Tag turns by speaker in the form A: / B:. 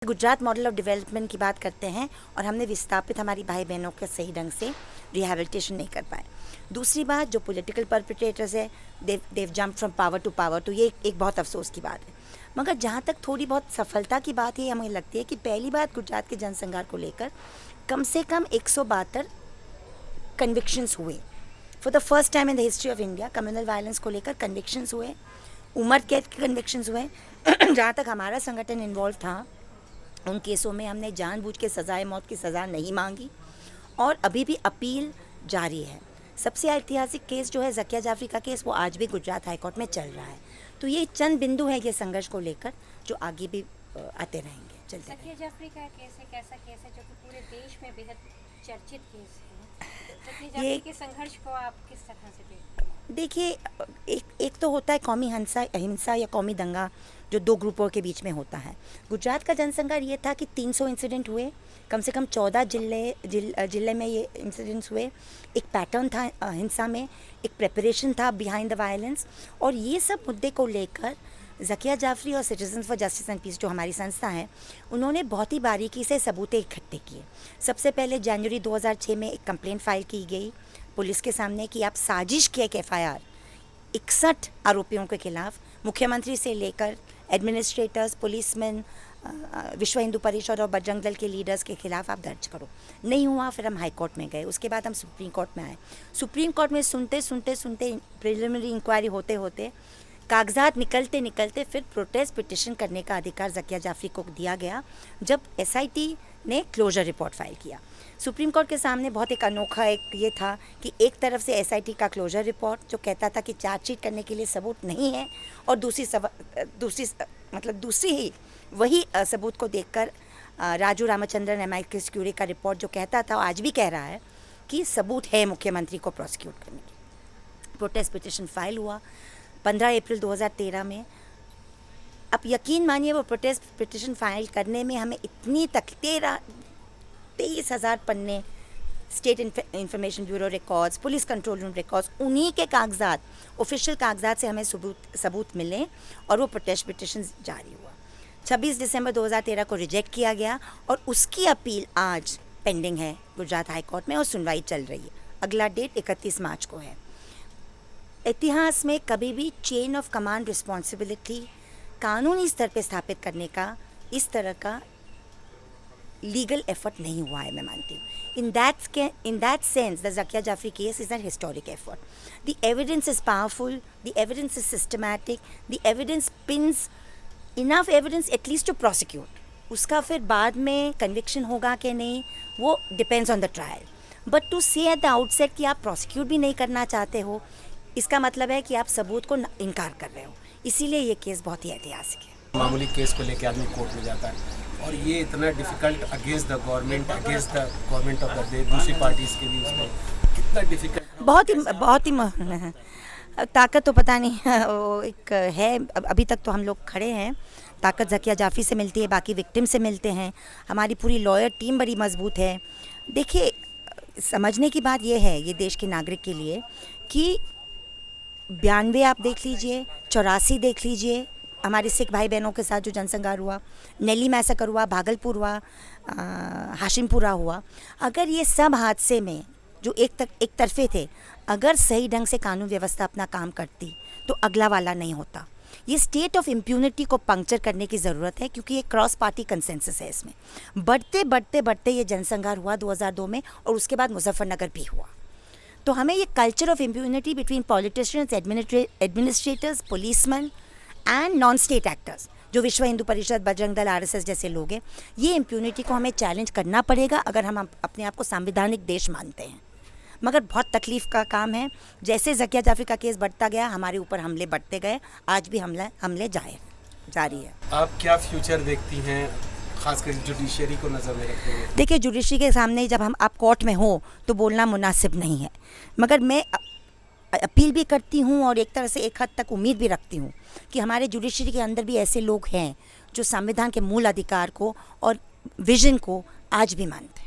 A: Gujarat model of development की बात करते हैं और हमने विस्थापित हमारी भाई बहनों के सही ढंग से रिहेबिलिटेशन नहीं कर पाए। दूसरी बात, जो पॉलिटिकल परपिट्रेटर्स है they jump from power to power, तो ये एक बहुत अफसोस की बात है। मगर जहाँ तक थोड़ी बहुत सफलता की बात है, हमें लगती है कि पहली बात गुजरात के जनसंहार को लेकर कम से कम 172 कन्विक्शंस हुए। For the first time in the history of India communal violence को लेकर कन्विक्शंस हुए, उम्र कैद के कन्विक्शंस हुए। जहाँ तक हमारा संगठन इन्वॉल्व था, उन केसों में हमने जानबूझ के सजाए मौत की सज़ा नहीं मांगी और अभी भी अपील जारी है। सबसे ऐतिहासिक केस जो है ज़किया जाफ़री का केस, वो आज भी गुजरात हाई कोर्ट में चल रहा है। तो ये चंद बिंदु है ये संघर्ष को लेकर जो आगे भी आते रहेंगे, चलते रहेंगे।
B: ज़किया जाफ़री का केस एक ऐसा केस है जो कि पूरे देश में बेहद चर्चित केस है। ज़किया जाफ़री के संघर्ष को आप किस तरह से देखते हैं?
A: देखिए, एक तो होता है कौमी हिंसा या कौमी दंगा जो दो ग्रुपों के बीच में होता है। गुजरात का जनसंहार ये था कि 300 इंसिडेंट हुए, कम से कम 14 जिले में ये इंसिडेंट्स हुए। एक पैटर्न था हिंसा में, एक प्रेपरेशन था बिहाइंड द वायलेंस, और ये सब मुद्दे को लेकर ज़किया जाफ़री और citizens for justice and peace जो हमारी संस्था है, उन्होंने बहुत ही बारीकी से सबूत इकट्ठे किए। सबसे पहले जनवरी 2006 में एक कंप्लेंट फाइल की गई पुलिस के सामने कि आप साजिश की एक FIR 61 आरोपियों के खिलाफ, मुख्यमंत्री से लेकर एडमिनिस्ट्रेटर्स, पुलिसमैन, विश्व हिंदू परिषद और बजरंग दल के लीडर्स के खिलाफ आप दर्ज करो। नहीं हुआ, फिर हम हाई कोर्ट में गए, उसके बाद हम सुप्रीम कोर्ट में आए। सुप्रीम कोर्ट में सुनते प्रिलिमिनरी इंक्वायरी होते होते कागजात निकलते फिर प्रोटेस्ट पिटिशन करने का अधिकार ज़किया जाफ़री को दिया गया जब SIT ने क्लोजर रिपोर्ट फाइल किया। सुप्रीम कोर्ट के सामने बहुत एक अनोखा एक ये था कि एक तरफ से SIT का क्लोजर रिपोर्ट जो कहता था कि चार्जशीट करने के लिए सबूत नहीं है, और दूसरी ही वही सबूत को देखकर राजू रामचंद्रन MIKS क्यूरी का रिपोर्ट जो कहता था, आज भी कह रहा है कि सबूत है मुख्यमंत्री को प्रोसिक्यूट करने की। प्रोटेस्ट पिटिशन फाइल हुआ 15 अप्रैल 2013 में। अब यकीन मानिए, वो प्रोटेस्ट पिटिशन फाइल करने में हमें इतनी 23,000 पन्ने state information bureau records, police control room records, उन्हीं के कागजात, ऑफिशियल कागजात से हमें सबूत मिले और वो प्रोटेस्ट पिटिशन जारी हुआ। 26 दिसंबर 2013 को रिजेक्ट किया गया और उसकी अपील आज पेंडिंग है गुजरात हाई कोर्ट में और सुनवाई चल रही है। अगला डेट 31 मार्च को है। इतिहास में कभी भी चेन ऑफ कमांड रिस्पॉन्सिबिलिटी कानूनी स्तर पे स्थापित करने का इस तरह का लीगल एफर्ट नहीं हुआ है, मैं मानती हूँ। In that sense, the Zakia Jaffrey case is an historic effort. The evidence is powerful, the evidence is systematic, the evidence pins enough evidence at least to prosecute. उसका फिर बाद में conviction होगा कि नहीं, वो depends on the trial. But to say at the outset कि आप prosecute भी नहीं करना चाहते हो, इसका मतलब है कि आप सबूत को इनकार कर रहे हो। इसीलिए ये केस बहुत ही ऐतिहासिक है।
C: मामूली केस को लेकर आदमी कोर्ट में जाता है और ये इतना difficult against the government of the day, दूसरी पार्टीज के भी उसमें कितना डिफिकल्ट,
A: बहुत ही ताकत तो पता नहीं वो एक है। अभी तक तो हम लोग खड़े हैं, ताकत ज़किया जाफ़री से मिलती है, बाकी विक्टिम से मिलते हैं। हमारी पूरी लॉयर टीम बड़ी मजबूत है। देखिए, समझने की बात यह है ये देश के नागरिक के लिए कि 92 आप देख लीजिए, 84 देख लीजिए, हमारे सिख भाई बहनों के साथ जो जनसंहार हुआ, नेली मैसेकर हुआ, भागलपुर हुआ, हाशिमपुरा हुआ। अगर ये सब हादसे में जो एक तरफे थे, अगर सही ढंग से कानून व्यवस्था अपना काम करती तो अगला वाला नहीं होता। ये स्टेट ऑफ इम्प्यूनिटी को पंक्चर करने की ज़रूरत है, क्योंकि ये क्रॉस पार्टी कंसेंसस है। इसमें बढ़ते ये जनसंहार हुआ 2002 में, और उसके बाद मुजफ्फरनगर भी हुआ। तो हमें ये culture of impunity between politicians, administrators, policeman and non state actors जो विश्व हिंदू परिषद, बजरंग दल, RSS जैसे लोग हैं, ये इम्प्यूनिटी को हमें चैलेंज करना पड़ेगा अगर हम अपने आप को संवैधानिक देश मानते हैं। मगर बहुत तकलीफ़ का काम है। जैसे ज़किया जाफ़री का केस बढ़ता गया, हमारे ऊपर हमले बढ़ते गए, आज भी हमले जारी है।
C: आप क्या फ्यूचर देखती हैं, खासकर जुडिशरी को नज़र में रखते हुए?
A: देखिए, जुडिशरी के सामने जब आप कोर्ट में हो तो बोलना मुनासिब नहीं है, मगर मैं अपील भी करती हूँ और एक तरह से एक हद तक उम्मीद भी रखती हूँ कि हमारे जुडिशरी के अंदर भी ऐसे लोग हैं जो संविधान के मूल अधिकार को और विजन को आज भी मानते हैं।